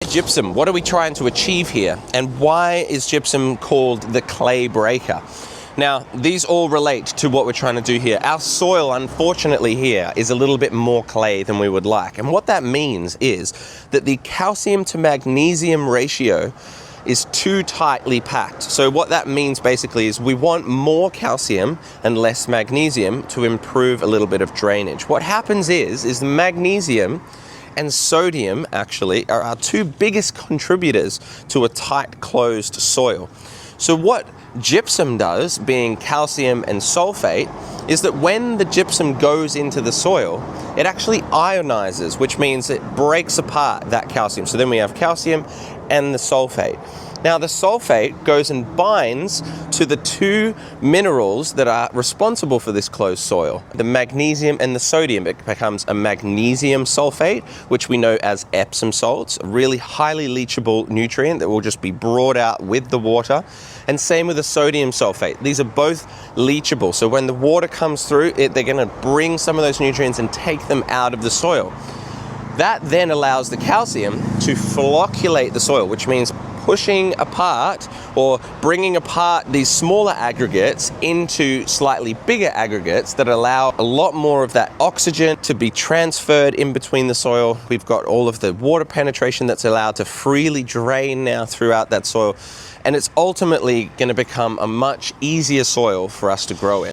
with gypsum? What are we trying to achieve here? And why is gypsum called the clay breaker? Now, these all relate to what we're trying to do here. Our soil, unfortunately here, is a little bit more clay than we would like. And what that means is that the calcium to magnesium ratio is too tightly packed. So what that means basically is we want more calcium and less magnesium to improve a little bit of drainage. What happens is the magnesium and sodium actually are our two biggest contributors to a tight closed soil. So what gypsum does, being calcium and sulfate, is that when the gypsum goes into the soil, it actually ionizes, which means it breaks apart that calcium. So then we have calcium and the sulfate. Now the sulfate goes and binds to the two minerals that are responsible for this closed soil, the magnesium and the sodium. It becomes a magnesium sulfate, which we know as Epsom salts, a really highly leachable nutrient that will just be brought out with the water. And same with the sodium sulfate. These are both leachable. So when the water comes through, they're going to bring some of those nutrients and take them out of the soil. That then allows the calcium to flocculate the soil, which means pushing apart or bringing apart these smaller aggregates into slightly bigger aggregates that allow a lot more of that oxygen to be transferred in between the soil. We've got all of the water penetration that's allowed to freely drain now throughout that soil. And it's ultimately going to become a much easier soil for us to grow in.